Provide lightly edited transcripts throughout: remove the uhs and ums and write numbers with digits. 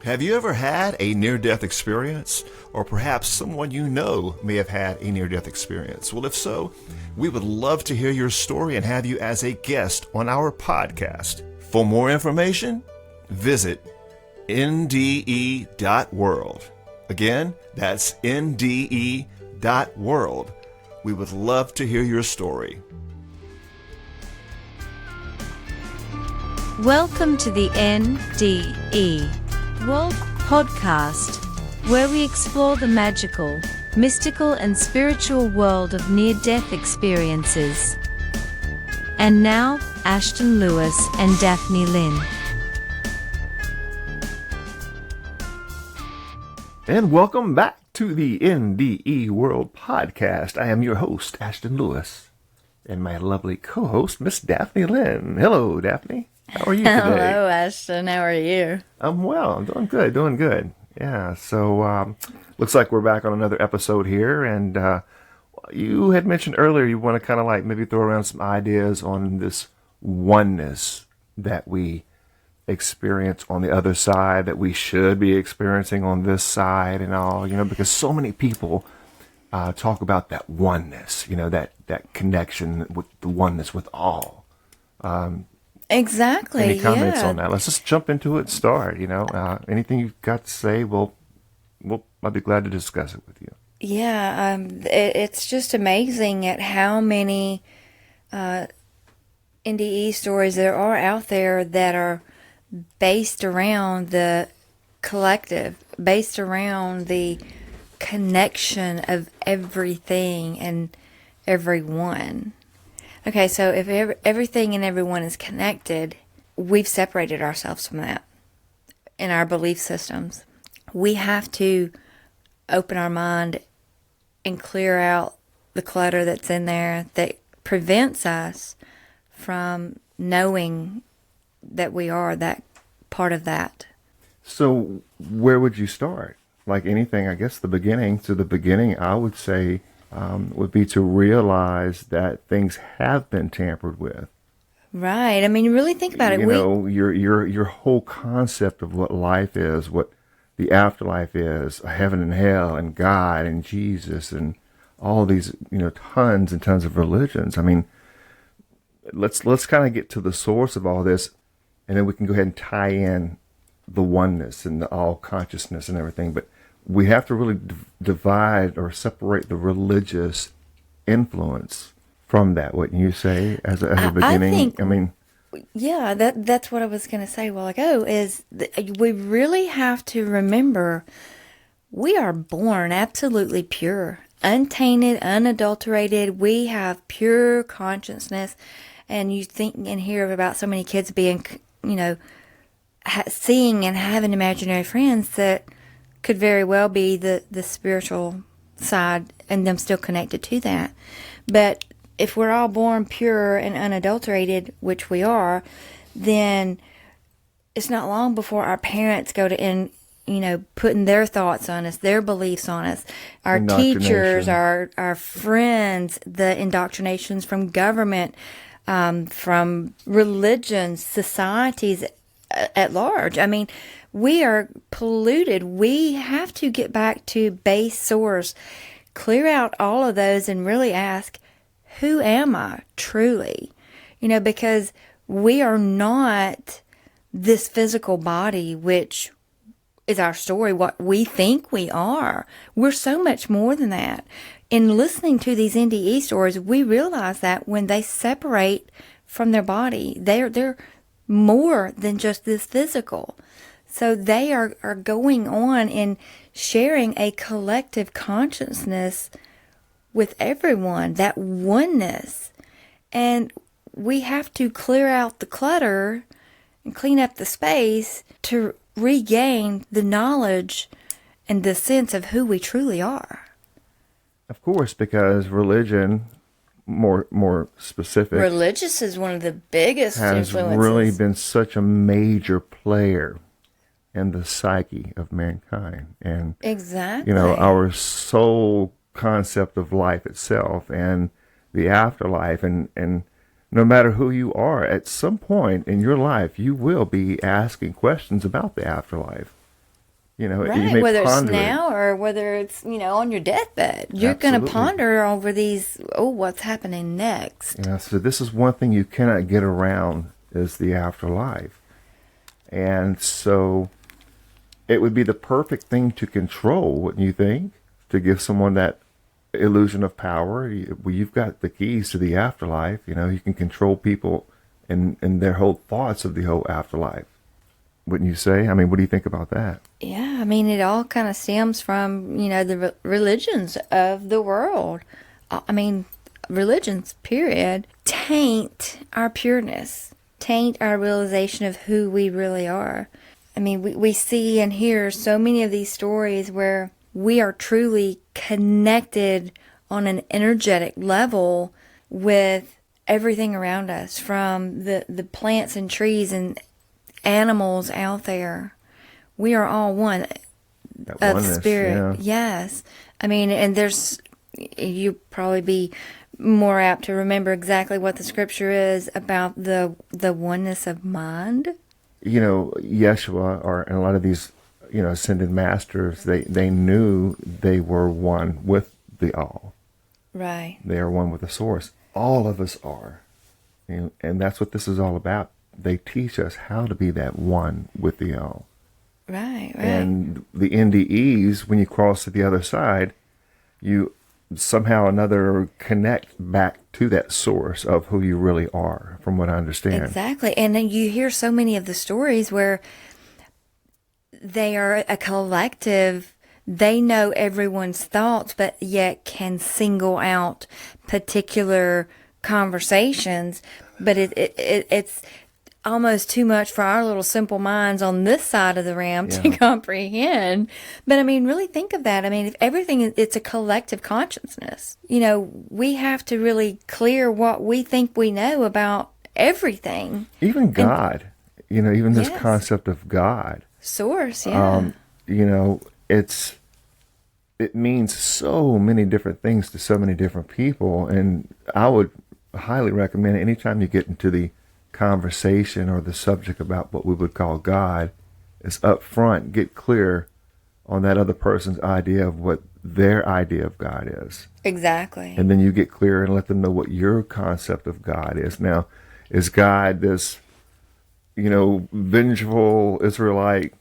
Have you ever had a near-death experience? Or perhaps someone you know may have had a near-death experience. Well, if so, we would love to hear your story and have you as a guest on our podcast. For more information, visit NDE.world. Again, that's NDE.world. We would love to hear your story. Welcome to the NDE World Podcast, where we explore the magical, mystical, and spiritual world of near-death experiences. And now, Ashton Lewis and Daphne Lynn. And welcome back to the NDE World Podcast. I am your host, Ashton Lewis, and my lovely co-host, Miss Daphne Lynn. Hello, Daphne. How are you today? Hello, Ashton. How are you? I'm well. I'm doing good. Yeah, so looks like we're back on another episode here, and you had mentioned earlier you want to kind of like maybe throw around some ideas on this oneness that we experience on the other side, that we should be experiencing on this side and all, because so many people talk about that oneness, that connection with the oneness with all. Exactly. Any comments on that? Let's just jump into it and start, anything you've got to say, I'll be glad to discuss it with you. Yeah, it's just amazing at how many NDE stories there are out there that are based around the collective, based around the connection of everything and everyone. Okay, so if everything and everyone is connected, we've separated ourselves from that in our belief systems. We have to open our mind and clear out the clutter that's in there that prevents us from knowing that we are that part of that. So where would you start? Like anything, I guess the beginning, I would say, would be to realize that things have been tampered with. Right. I mean, really think about it. Your whole concept of what life is, what the afterlife is, heaven and hell, and God and Jesus, and all these, tons and tons of religions. I mean, let's kind of get to the source of all this, and then we can go ahead and tie in the oneness and the all consciousness and everything. But we have to really divide or separate the religious influence from that. Wouldn't you say, as a beginning? Yeah, that's what I was going to say a while ago, is we really have to remember we are born absolutely pure, untainted, unadulterated. We have pure consciousness, and you think and hear about so many kids being, seeing and having imaginary friends that could very well be the spiritual side and them still connected to that. But if we're all born pure and unadulterated, which we are, then it's not long before our parents go to putting their thoughts on us, their beliefs on us, our teachers, our friends, the indoctrinations from government, from religions, societies at large. I mean, we are polluted. We have to get back to base source, clear out all of those, and really ask, who am I truly? Because we are not this physical body, which is our story, what we think we are. We're so much more than that. In listening to these NDE stories, we realize that when they separate from their body, they're more than just this physical. So they are going on and sharing a collective consciousness with everyone, that oneness. And we have to clear out the clutter and clean up the space to regain the knowledge and the sense of who we truly are. Of course, because religion, more specific, religious is one of the biggest has influences. Really been such a major player in the psyche of mankind, and exactly, our soul concept of life itself and the afterlife, and no matter who you are, at some point in your life, you will be asking questions about the afterlife. You know, you Right, may whether it's ponder it. now or whether it's, on your deathbed. You're going to Absolutely. ponder over these, what's happening next? You know, so this is one thing you cannot get around is the afterlife. And so it would be the perfect thing to control, wouldn't you think? To give someone that illusion of power. You've got the keys to the afterlife. You know, you can control people and their whole thoughts of the whole afterlife. Wouldn't you say? I mean, what do you think about that? Yeah, I mean, it all kind of stems from, the religions of the world. I mean, religions, period, taint our pureness, taint our realization of who we really are. I mean, we see and hear so many of these stories where we are truly connected on an energetic level with everything around us, from the plants and trees and animals out there. We are all one That of oneness, spirit. yeah. Yes. I mean, and you probably be more apt to remember exactly what the scripture is about the oneness of mind. You know, Yeshua and a lot of these, ascended masters, they knew they were one with the all. Right. They are one with the source. All of us are. And that's what this is all about. They teach us how to be that one with the all. Right. And the NDEs, when you cross to the other side, you somehow or another connect back to that source of who you really are, from what I understand. Exactly. And then you hear so many of the stories where they are a collective. They know everyone's thoughts, but yet can single out particular conversations. But it's almost too much for our little simple minds on this side of the ramp to comprehend. But I mean, really think of that. I mean, if everything, it's a collective consciousness. We have to really clear what we think we know about everything. Even God, even this Yes. concept of God. Source, yeah. It means so many different things to so many different people. And I would highly recommend anytime you get into the conversation or the subject about what we would call God, is up front, get clear on that other person's idea of what their idea of God is. Exactly. And then you get clear and let them know what your concept of God is. Now, is God this, vengeful Israelite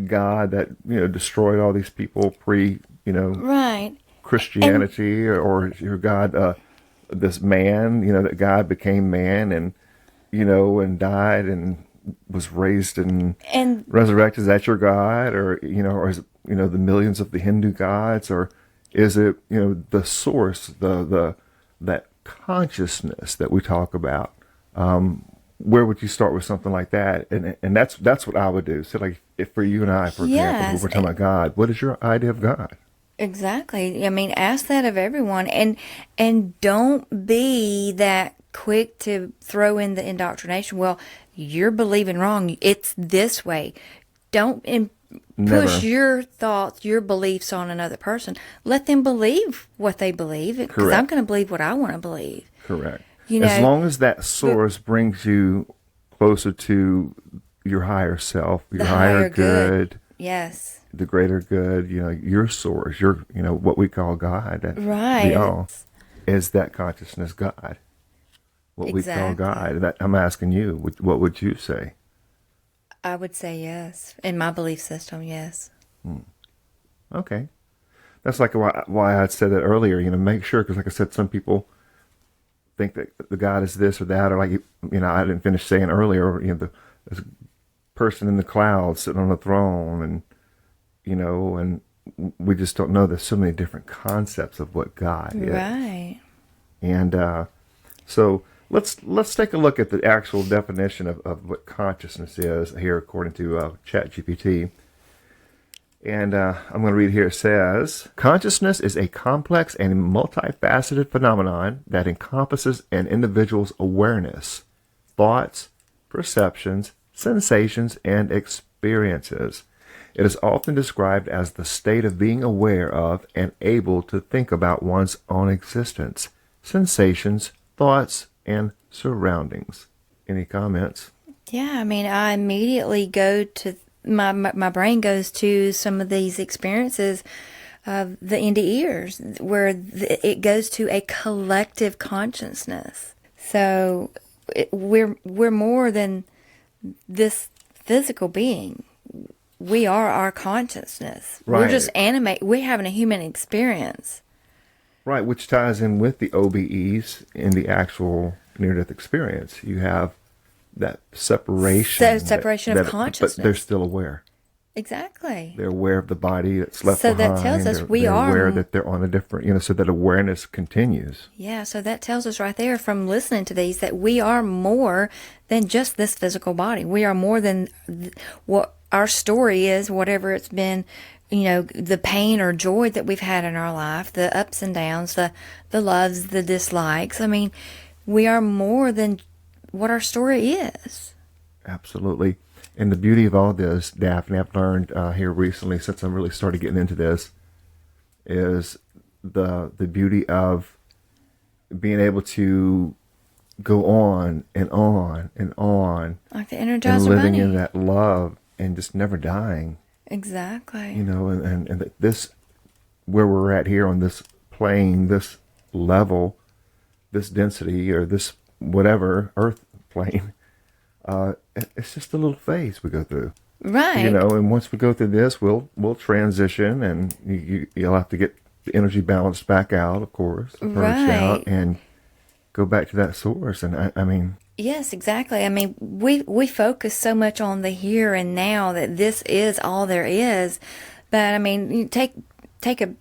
God that, destroyed all these people Right. Christianity, or is your God this man, that God became man and, and died and was raised and resurrected? Is that your God? Or, or is it, the millions of the Hindu gods? Or is it, the source, that consciousness that we talk about? Where would you start with something like that? And that's what I would do. So like, if for you and I, for example, Yes. we're talking about God, what is your idea of God? Exactly. I mean, ask that of everyone, and don't be that quick to throw in the indoctrination. Well, you're believing wrong. It's this way. Don't push Never. your thoughts, your beliefs on another person. Let them believe what they believe, because I'm Correct. going to believe what I want to believe. Correct. You know, as long as that source brings you closer to your higher self, your The higher higher good. good, Yes. the greater good, your source, your, what we call God, Right. the all, is that consciousness God? What we call Exactly. God. That, I'm asking you, what would you say? I would say yes. In my belief system, yes. Okay. That's like why I said that earlier, make sure, because like I said, some people think that the God is this or that, or like, I didn't finish saying earlier, this person in the clouds sitting on the throne, and, and we just don't know. There's so many different concepts of what God is. Right. And so let's take a look at the actual definition of what consciousness is here, according to ChatGPT. And I'm going to read here. It says, consciousness is a complex and multifaceted phenomenon that encompasses an individual's awareness, thoughts, perceptions, sensations, and experiences. It is often described as the state of being aware of and able to think about one's own existence, sensations, thoughts, and surroundings. Any comments? Yeah, I mean, I immediately go to my brain goes to some of these experiences of the NDEers, where it goes to a collective consciousness. So we're more than this physical being. We are our consciousness. Right. We're just we're having a human experience. Right, which ties in with the OBEs in the actual near-death experience. You have that separation. So separation of consciousness. But they're still aware. Exactly. They're aware of the body that's left So behind. that tells us they're aware that they're on a different, so that awareness continues. Yeah, so that tells us right there from listening to these that we are more than just this physical body. We are more than what our story is, whatever it's been, the pain or joy that we've had in our life, the ups and downs, the loves, the dislikes. I mean, we are more than what our story is. Absolutely. And the beauty of all this, Daphne, I've learned here recently, since I'm really started getting into this, is the beauty of being able to go on and on and on. Like the Energizer and living Bunny. in that love and just never dying. Exactly. And that this, where we're at here on this plane, this level, this density, or this whatever, earth plane, it's just a little phase we go through. Right. And once we go through this, we'll transition, and you'll have to get the energy balanced back out, of course, purged out, and go back to that source. And I mean, yes, exactly. I mean, we focus so much on the here and now that this is all there is. But I mean, you take an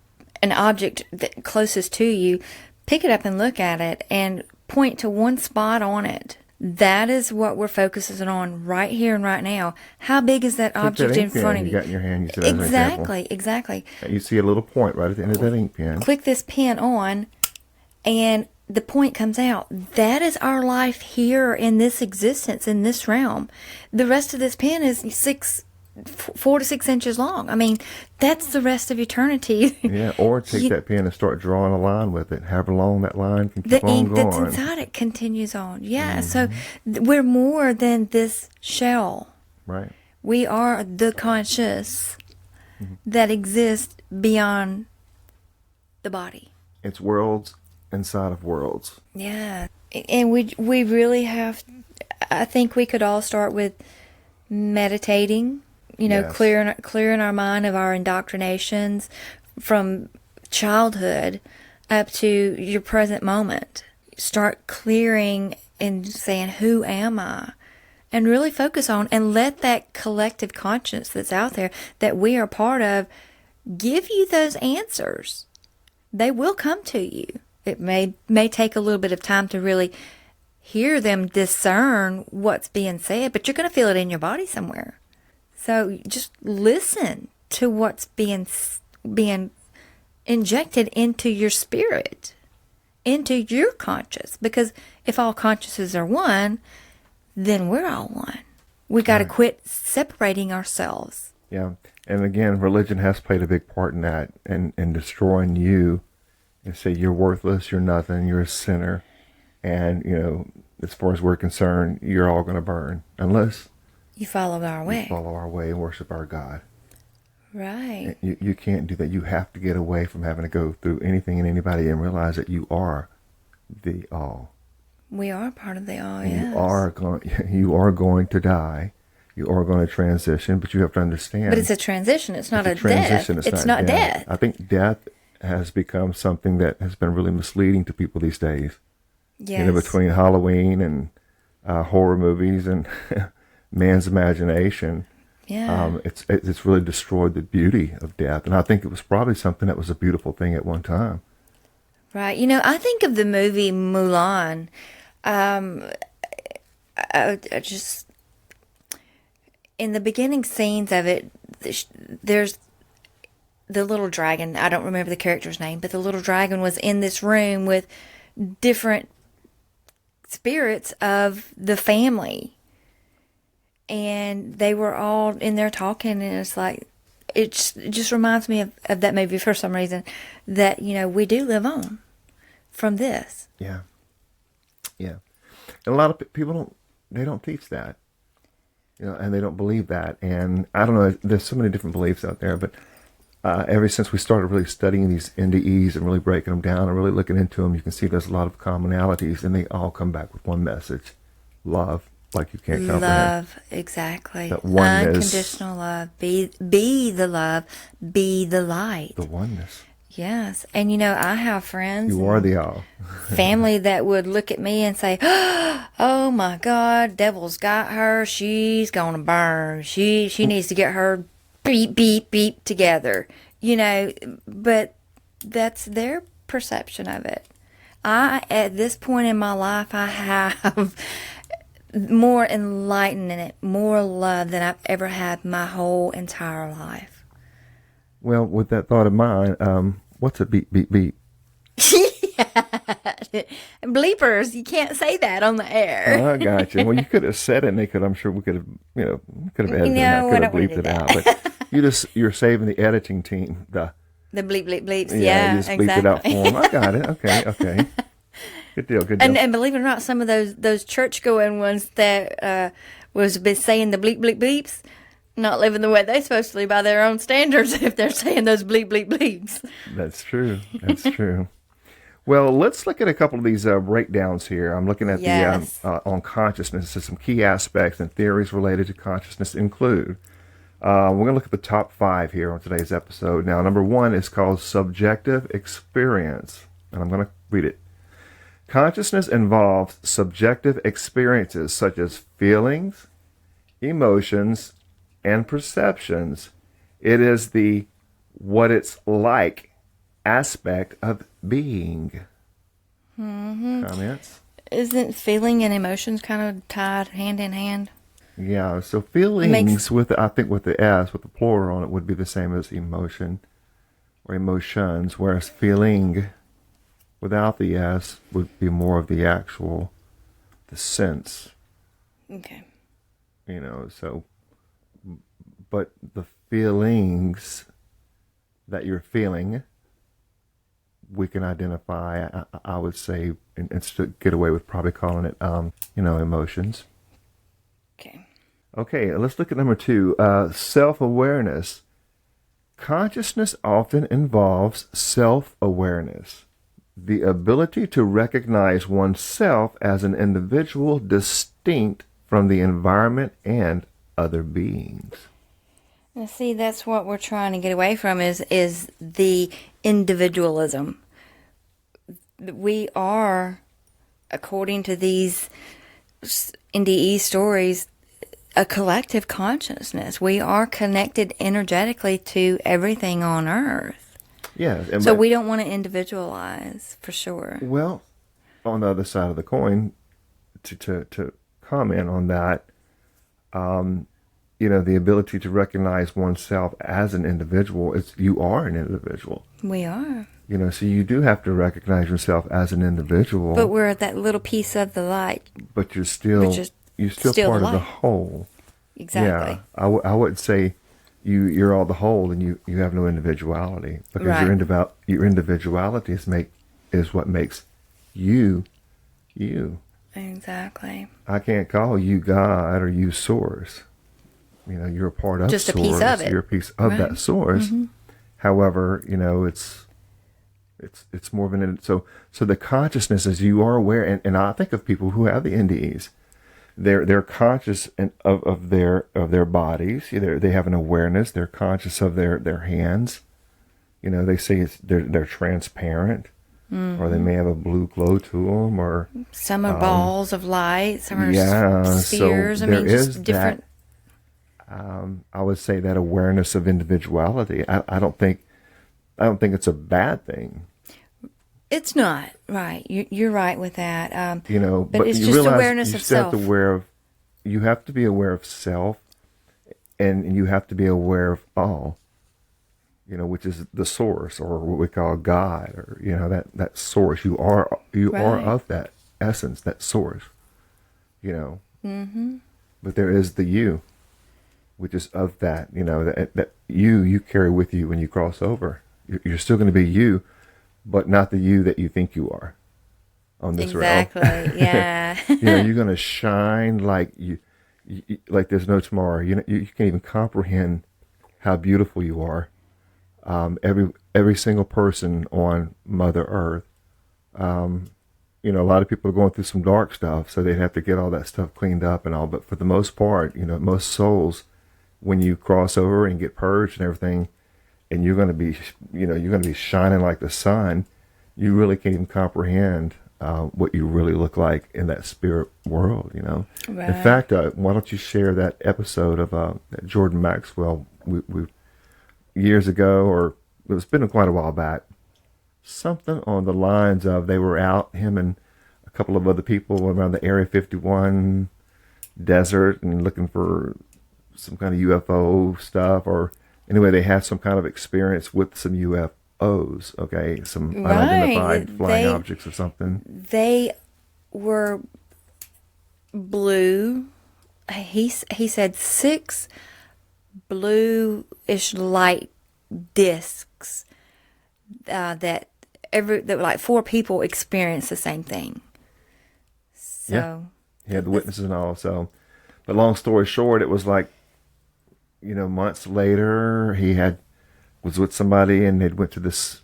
object that closest to you, pick it up and look at it, and point to one spot on it. That is what we're focusing on right here and right now. How big is that object in front of you? You got in your hand. You said Exactly. You see a little point right at the end of that ink pen. Click this pen on, and the point comes out. That is our life here in this existence, in this realm. The rest of this pen is 4 to 6 inches long. I mean, that's the rest of eternity. Yeah, or take that pen and start drawing a line with it. However long that line can keep the on ink going. that's inside it continues on. Yeah, so we're more than this shell. Right. We are the conscious that exists beyond the body. It's worlds inside of worlds. Yeah, and we really have. I think we could all start with meditating. Yes. Clearing our mind of our indoctrinations from childhood up to your present moment. Start clearing and saying, who am I? And really focus on and let that collective conscience that's out there that we are part of give you those answers. They will come to you. It may take a little bit of time to really hear them discern what's being said, but you're going to feel it in your body somewhere. So just listen to what's being injected into your spirit, into your conscious. Because if all consciouses are one, then we're all one. We got to quit separating ourselves. Yeah. And again, religion has played a big part in that, and destroying you. And say you're worthless, you're nothing, you're a sinner. And, as far as we're concerned, you're all going to burn. Unless you follow our way. You follow our way and worship our God. Right. You can't do that. You have to get away from having to go through anything and anybody and realize that you are the all. We are part of the all, and yes. You are going to die. You are going to transition, but you have to understand. But it's a transition. It's not a transition. death. It's not death. I think death has become something that has been really misleading to people these days. Yes. Between Halloween and horror movies and man's imagination. Yeah. It's really destroyed the beauty of death. And I think it was probably something that was a beautiful thing at one time. Right. I think of the movie Mulan. I just, in the beginning scenes of it, there's the little dragon. I don't remember the character's name, but the little dragon was in this room with different spirits of the family. And they were all in there talking, and it's like, it just reminds me of that movie for some reason, that, we do live on from this. Yeah. Yeah. And a lot of people don't teach that. and they don't believe that. And I don't know, there's so many different beliefs out there, but ever since we started really studying these NDEs and really breaking them down and really looking into them, you can see there's a lot of commonalities, and they all come back with one message: love, like you can't comprehend. Love, exactly. That oneness. Unconditional love. Be the love. Be the light. The oneness. Yes. And I have friends. You are the all. Family that would look at me and say, "Oh my God, devil's got her. She's gonna burn. She needs to get her beep, beep, beep together." But that's their perception of it. At this point in my life, I have more enlightenment, more love than I've ever had my whole entire life. Well, with that thought of mine, what's a beep, beep, beep? Bleepers, you can't say that on the air. Oh, I got you. Well, you could have said it, and I'm sure we could have, edited it out, could have bleeped it out. But you're saving the editing team the bleep, bleep, bleeps. You just exactly. bleeped it out for them. I got it. Okay. Good deal. And believe it or not, some of those church-going ones that was been saying the bleep, bleep, bleeps, not living the way they're supposed to live by their own standards if they're saying those bleep, bleep, bleeps. That's true. Well, let's look at a couple of these breakdowns here. I'm looking at the on consciousness. So some key aspects and theories related to consciousness include. We're going to look at the top 5 here on today's episode. Now, number 1 is called subjective experience, and I'm going to read it. Consciousness involves subjective experiences such as feelings, emotions, and perceptions. It is the what it's like aspect of being. Mm-hmm. Comments? Isn't feeling and emotions kind of tied hand in hand? Yeah, so feelings with the S, with the plural on it, would be the same as emotion or emotions, whereas feeling without the S would be more of the sense. Okay. But the feelings that you're feeling, we can identify, I would say, and still get away with probably calling it, emotions. Okay, let's look at number 2, self-awareness. Consciousness often involves self-awareness, the ability to recognize oneself as an individual distinct from the environment and other beings. Now, see, that's what we're trying to get away from is the individualism. We are, according to these NDE stories, a collective consciousness. We are connected energetically to everything on Earth. Yeah. So we don't want to individualize, for sure. Well, on the other side of the coin, to comment on that, the ability to recognize oneself as an individual, you are an individual. We are. So you do have to recognize yourself as an individual. But we're that little piece of the light. But you're still part of the whole. Exactly. Yeah, I would say you're all the whole, and you have no individuality, because right. Your individuality is what makes you. Exactly. I can't call you God or you source. You're a part of just source. A piece of it. You're a piece of that source. Mm-hmm. However, it's more of an so the consciousness is you are aware, and I think of people who have the NDEs. They're conscious of their bodies. They have an awareness. They're conscious of their hands. They say they're transparent, mm-hmm. or they may have a blue glow to them, or some are balls of light, some are spheres. So just different. I would say that awareness of individuality. I don't think it's a bad thing. It's not, right. You're right with that. But it's you just realize awareness of self. You have to be aware of self, and you have to be aware of all, which is the source, or what we call God, or, that source. You are of that essence, that source, Mm-hmm. But there is the you, which is of that, that you carry with you when you cross over. You're still going to be you, but not the you that you think you are on this realm. Exactly, yeah. You're going to shine like like there's no tomorrow. You can't even comprehend how beautiful you are. Every single person on Mother Earth. A lot of people are going through some dark stuff, so they'd have to get all that stuff cleaned up and all. But for the most part, most souls, when you cross over and get purged and everything, and you're going to be, you're going to be shining like the sun, you really can't even comprehend what you really look like in that spirit world, Right. In fact, why don't you share that episode of that Jordan Maxwell we years ago, or it's been quite a while back, something on the lines of they were out, him and a couple of other people around the Area 51 desert and looking for some kind of UFO stuff, or anyway, they had some kind of experience with some UFOs, okay, some unidentified flying objects or something. They were blue. He said 6 bluish light discs that like 4 people experienced the same thing. So yeah, he had the witnesses and all. So, but long story short, it was like, months later, he was with somebody and they went to this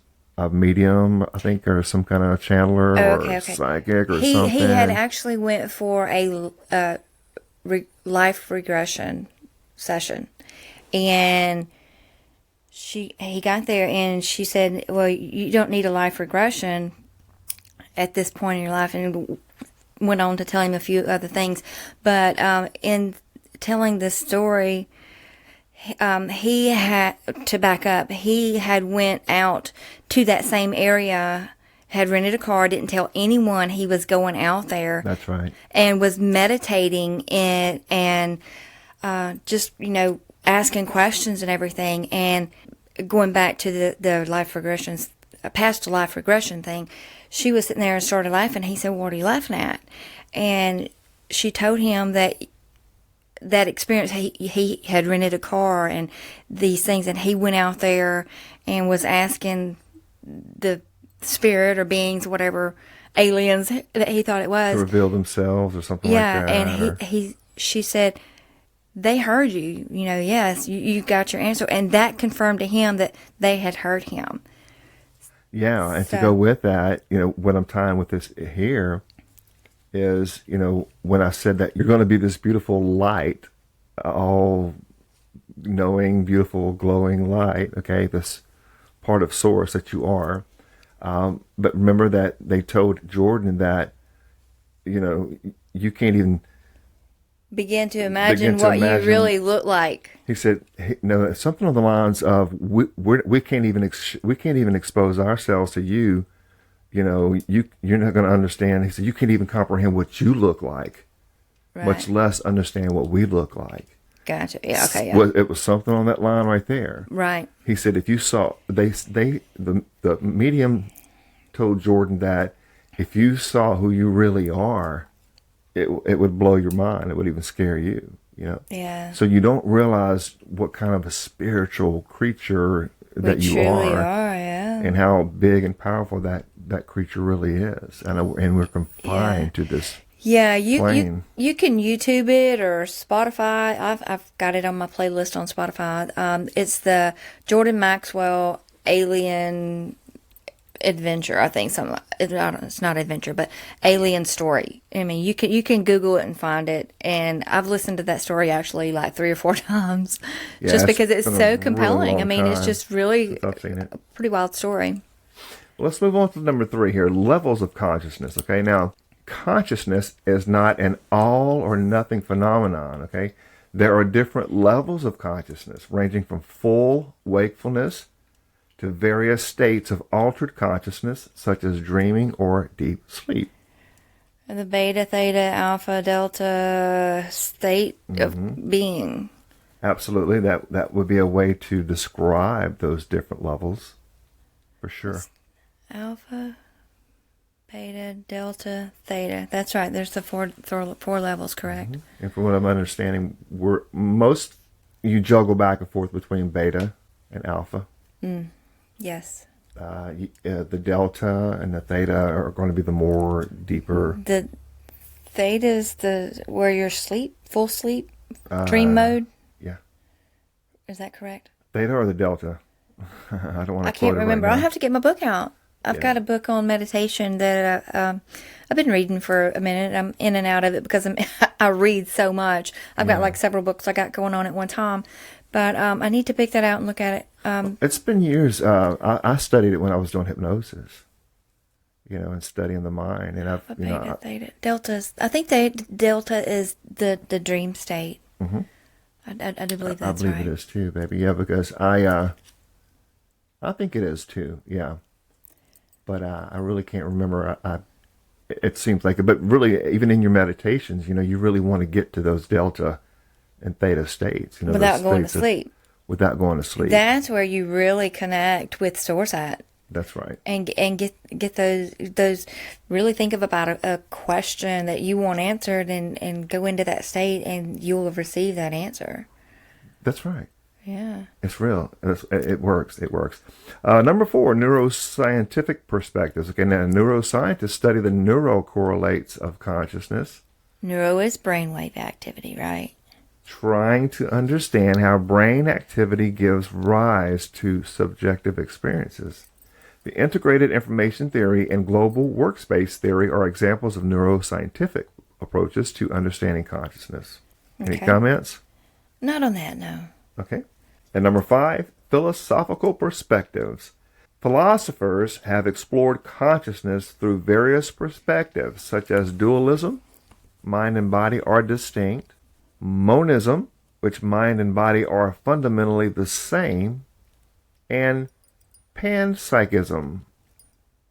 medium, I think, or some kind of channeler or psychic or something. He had actually went for a life regression session, and he got there and she said, well, you don't need a life regression at this point in your life, and went on to tell him a few other things. But in telling this story, he had to back up. He had went out to that same area, had rented a car, didn't tell anyone he was going out there. That's right. And was meditating and just, asking questions and everything. And going back to the life regressions, past life regression thing, she was sitting there and started laughing. He said, well, what are you laughing at? And she told him that experience, he had rented a car and these things, and he went out there and was asking the spirit or beings, whatever, aliens that he thought it was, to reveal themselves or something like that. Yeah, and she said, they heard you, yes, you got your answer. And that confirmed to him that they had heard him. Yeah, and to go with that, what I'm tying with this here is, when I said that you're going to be this beautiful light, all knowing, beautiful, glowing light, okay, this part of source that you are. But remember that they told Jordan that, you can't even begin to imagine what you really look like. He said, something on the lines of, we can't even expose ourselves to you. You're not going to understand. He said, you can't even comprehend what you look like, right, much less understand what we look like. Gotcha. Yeah. Okay. Yeah. It was something on that line right there. Right. He said, if you saw, the medium told Jordan that if you saw who you really are, it would blow your mind. It would even scare you. Yeah. So you don't realize what kind of a spiritual creature that you truly are, yeah, and how big and powerful that creature really is, and we're confined to this. Yeah, you can YouTube it or Spotify. I've got it on my playlist on Spotify. It's the Jordan Maxwell Alien Adventure, I think. It's not adventure, but alien story. I mean, you can Google it and find it. And I've listened to that story actually like 3 or 4 times, just because it's so compelling. I mean, it's just really a pretty wild story. Well, let's move on to number 3 here: levels of consciousness. Okay, now consciousness is not an all or nothing phenomenon. Okay, there are different levels of consciousness, ranging from full wakefulness to various states of altered consciousness, such as dreaming or deep sleep. And the beta, theta, alpha, delta state of being. Absolutely. That would be a way to describe those different levels, for sure. Alpha, beta, delta, theta. That's right. There's the four levels, correct? Mm-hmm. And from what I'm understanding, you juggle back and forth between beta and alpha. Yes. The delta and the theta are going to be the more deeper. The Theta is where you're full sleep, dream mode. Yeah. Is that correct? Theta or the delta? I don't want to. I can't remember. Right I'll have to get my book out. I've got a book on meditation that I've been reading for a minute. I'm in and out of it because I read so much. I've got like several books I got going on at one time, but I need to pick that out and look at it. It's been years. I studied it when I was doing hypnosis. And studying the mind, and Theta. Delta's. I think delta is the dream state. Mm-hmm. I do believe that's right. I believe it is too, baby. Yeah, because I think it is too. Yeah. But I really can't remember. It seems like it. But really, even in your meditations, you really want to get to those delta and theta states. Without going to sleep. Without going to sleep. That's where you really connect with source at. That's right. And get those. Really think about a question that you want answered, and go into that state, and you'll have received that answer. That's right. Yeah. It's real. It works. It works. Number 4, neuroscientific perspectives. Okay, now neuroscientists study the neurocorrelates of consciousness. Neuro is brainwave activity, right? Trying to understand how brain activity gives rise to subjective experiences. The integrated information theory and global workspace theory are examples of neuroscientific approaches to understanding consciousness. Any comments? Not on that, no. Okay. And number 5, philosophical perspectives. Philosophers have explored consciousness through various perspectives, such as dualism, mind and body are distinct, monism, which mind and body are fundamentally the same, and panpsychism.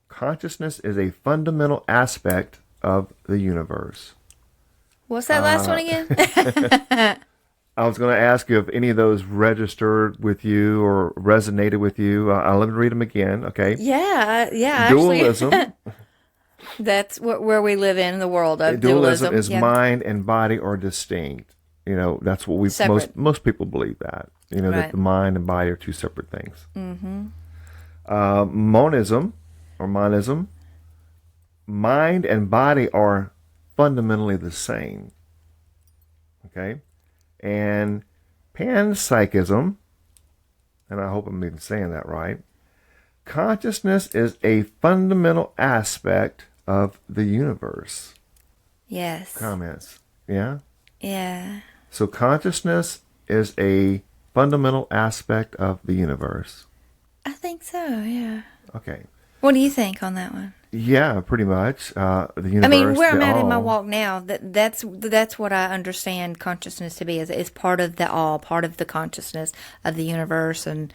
Consciousness is a fundamental aspect of the universe. What's that last one again? I was going to ask you if any of those registered with you or resonated with you. Let me read them again, okay? Yeah. Dualism. That's where we live in the world of dualism. Is mind and body are distinct. That's what most people believe that. Right. That the mind and body are two separate things. Mm-hmm. Monism or monism. Mind and body are fundamentally the same. Okay? And panpsychism, and I hope I'm even saying that right, consciousness is a fundamental aspect of the universe. Yes. Comments? Yeah? Yeah. So consciousness is a fundamental aspect of the universe. I think so, yeah. Okay. What do you think on that one? Yeah, pretty much. The universe. I mean, where I'm at in my walk now, that's what I understand consciousness to be. Is part of the all, part of the consciousness of the universe and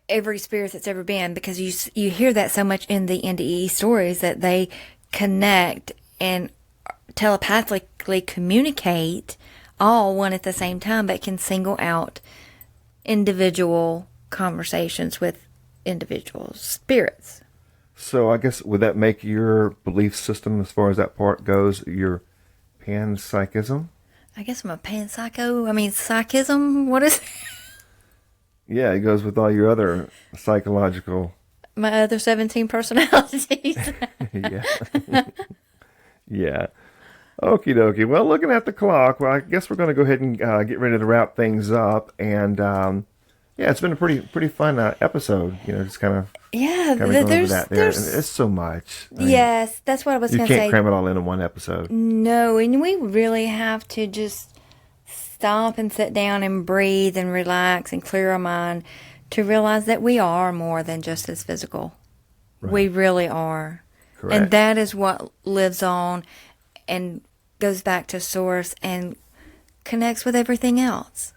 every spirit that's ever been. Because you hear that so much in the NDE stories that they connect and telepathically communicate all one at the same time, but can single out individual conversations with individual spirits. So I guess, would that make your belief system, as far as that part goes, your panpsychism? I guess I'm a panpsycho. I mean, psychism, what is it? Yeah, it goes with all your other psychological... My other 17 personalities. Yeah. Yeah. Okie dokie. Well, looking at the clock, I guess we're going to go ahead and get ready to wrap things up. And yeah, it's been a pretty fun episode. Just kind of going over that there. And it's so much. Yes, that's what I was going to say. You can't cram it all into one episode. No, and we really have to just stop and sit down and breathe and relax and clear our mind to realize that we are more than just this physical. Right. We really are. Correct. And that is what lives on and goes back to source and connects with everything else.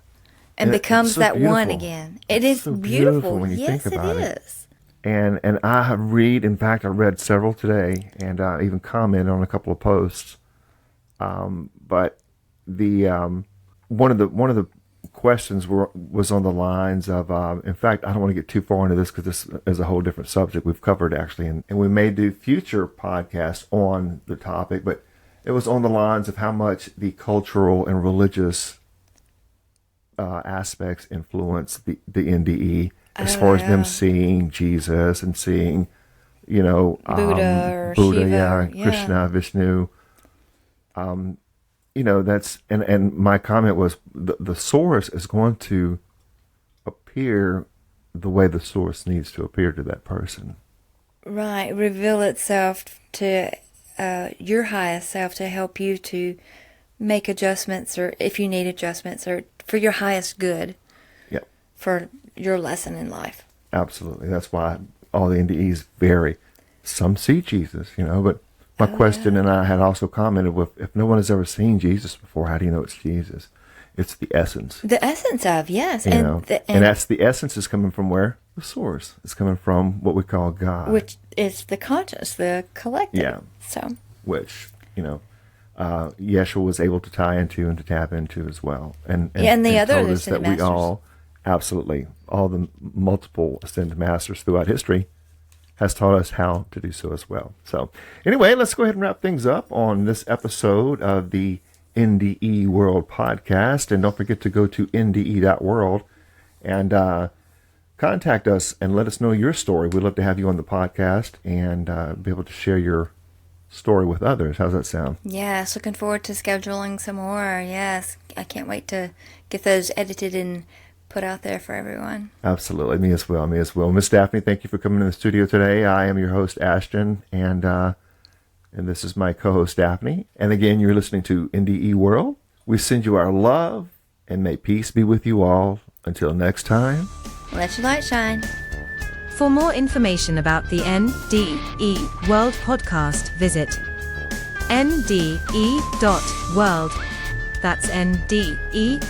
And becomes that beautiful. One again. It's so beautiful when you think about it is. And I read several today, and even commented on a couple of posts. But the one of the questions was on the lines of, in fact, I don't want to get too far into this because this is a whole different subject we've covered actually, and we may do future podcasts on the topic, but it was on the lines of how much the cultural and religious aspects influence the NDE as far as them seeing Jesus and seeing, Buddha or Shiva, yeah, yeah. Krishna, Vishnu. That's, and my comment was the source is going to appear the way the source needs to appear to that person. Right. Reveal itself to your highest self to help you to make adjustments, or if you need adjustments, or for your highest good. Yep. For your lesson in life. Absolutely. That's why all the NDEs vary. Some see Jesus, but my question, and I had also commented with, if no one has ever seen Jesus before, how do you know it's Jesus? It's the essence. The essence of, yes. And that's the essence is coming from where? The source. It's coming from what we call God. Which is the conscious, the collective. Yeah. So. Which, Yeshua was able to tie into and to tap into as well. And the other told us that ascended we all, absolutely, all the multiple ascended masters throughout history has taught us how to do so as well. So anyway, let's go ahead and wrap things up on this episode of the NDE World Podcast. And don't forget to go to NDE.world and contact us and let us know your story. We'd love to have you on the podcast and be able to share your story with others. How's that sound? Yes, looking forward to scheduling some more. Yes, I can't wait to get those edited and put out there for everyone. Absolutely. Me as well. Miss Daphne, thank you for coming to the studio today. I am your host, Ashton, and this is my co-host, Daphne. And again, you're listening to NDE World. We send you our love, and may peace be with you all. Until next time. Let your light shine. For more information about the NDE World Podcast, visit nde.world. That's nde.world.